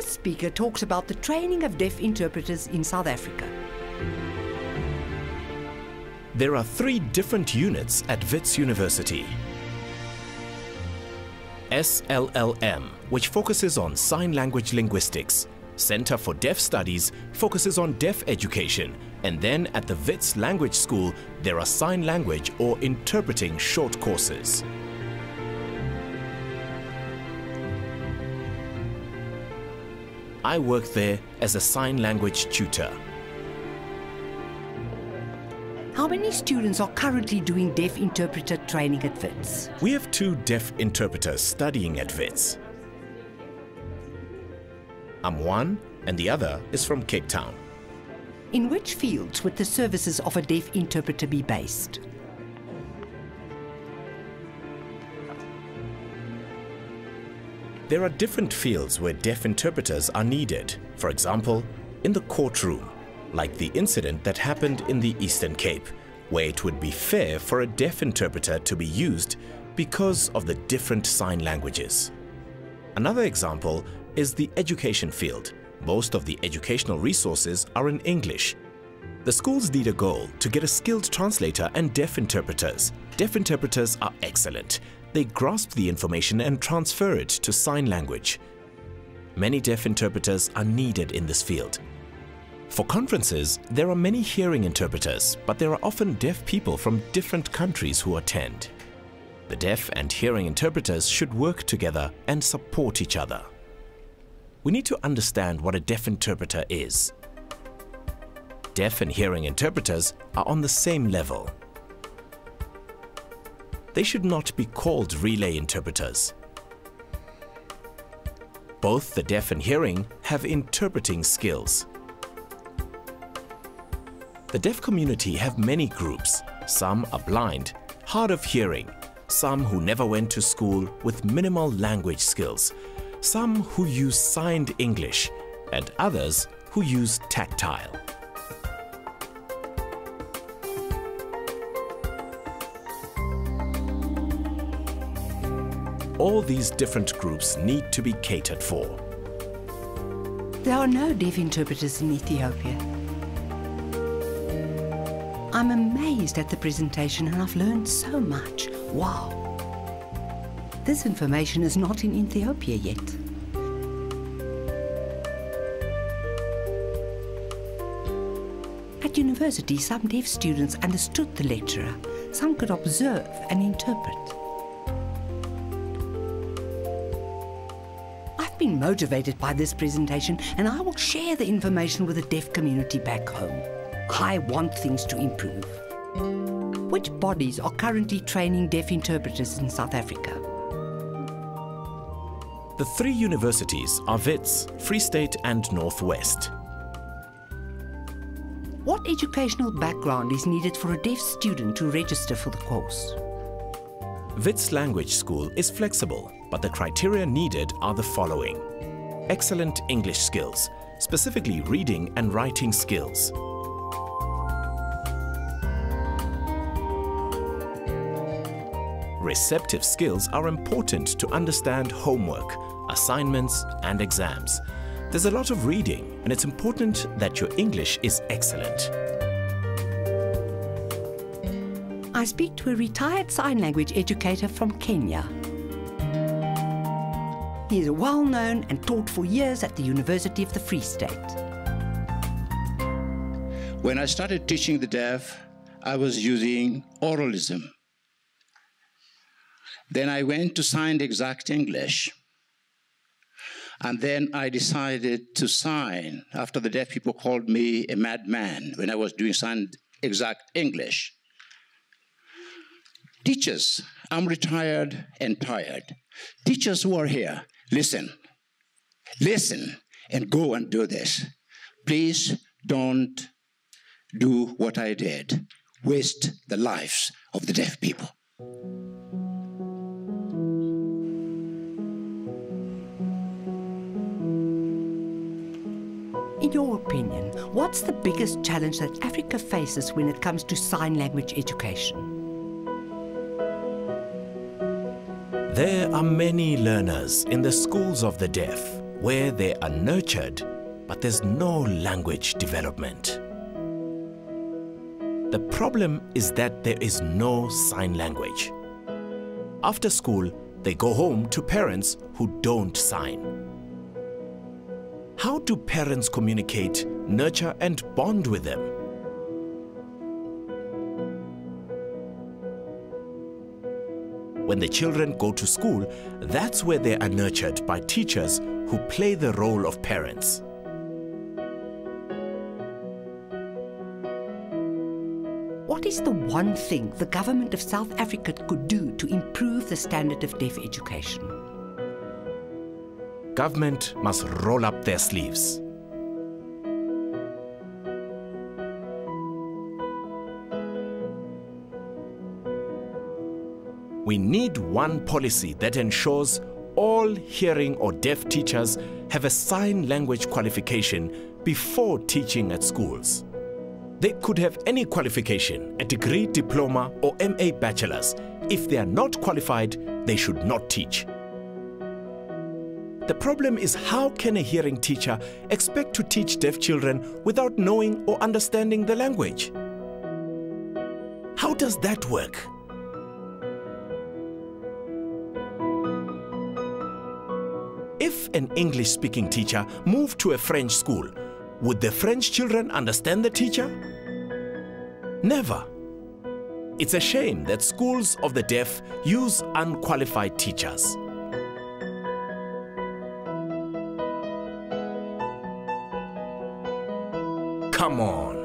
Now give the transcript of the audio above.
This speaker talks about the training of deaf interpreters in South Africa. There are 3 different units at Wits University. SLLM, which focuses on sign language linguistics. Center for Deaf Studies focuses on deaf education. And then at the Wits Language School, there are sign language or interpreting short courses. I work there as a sign language tutor. How many students are currently doing deaf interpreter training at Wits? We have 2 deaf interpreters studying at Wits. I'm one and the other is from Cape Town. In which fields would the services of a deaf interpreter be based? There are different fields where deaf interpreters are needed. For example, in the courtroom, like the incident that happened in the Eastern Cape, where it would be fair for a deaf interpreter to be used because of the different sign languages. Another example is the education field. Most of the educational resources are in English. The schools need a goal to get a skilled translator and deaf interpreters. Deaf interpreters are excellent. They grasp the information and transfer it to sign language. Many deaf interpreters are needed in this field. For conferences, there are many hearing interpreters, but there are often deaf people from different countries who attend. The deaf and hearing interpreters should work together and support each other. We need to understand what a deaf interpreter is. Deaf and hearing interpreters are on the same level. They should not be called relay interpreters. Both the deaf and hearing have interpreting skills. The deaf community have many groups. Some are blind, hard of hearing, some who never went to school with minimal language skills, some who use signed English, and others who use tactile. All these different groups need to be catered for. There are no deaf interpreters in Ethiopia. I'm amazed at the presentation and I've learned so much. Wow! This information is not in Ethiopia yet. At university, some deaf students understood the lecturer. Some could observe and interpret. I've been motivated by this presentation and I will share the information with the deaf community back home. I want things to improve. Which bodies are currently training deaf interpreters in South Africa? The 3 universities are Wits, Free State and Northwest. What educational background is needed for a deaf student to register for the course? Wits Language School is flexible, but the criteria needed are the following: excellent English skills, specifically reading and writing skills. Receptive skills are important to understand homework, assignments and exams. There's a lot of reading and it's important that your English is excellent. I speak to a retired sign language educator from Kenya. He is well known and taught for years at the University of the Free State. When I started teaching the deaf, I was using oralism. Then I went to signed exact English. And then I decided to sign after the deaf people called me a madman when I was doing signed exact English. Teachers, I'm retired and tired. Teachers who are here, listen. Listen and go and do this. Please don't do what I did. Waste the lives of the deaf people. In your opinion, what's the biggest challenge that Africa faces when it comes to sign language education? There are many learners in the schools of the deaf, where they are nurtured, but there's no language development. The problem is that there is no sign language. After school, they go home to parents who don't sign. How do parents communicate, nurture, and bond with them? When the children go to school, that's where they are nurtured by teachers who play the role of parents. What is the one thing the government of South Africa could do to improve the standard of deaf education? Government must roll up their sleeves. We need one policy that ensures all hearing or deaf teachers have a sign language qualification before teaching at schools. They could have any qualification, a degree, diploma, or MA bachelor's. If they are not qualified, they should not teach. The problem is, how can a hearing teacher expect to teach deaf children without knowing or understanding the language? How does that work? If an English-speaking teacher moved to a French school, would the French children understand the teacher? Never. It's a shame that schools of the deaf use unqualified teachers. Come on.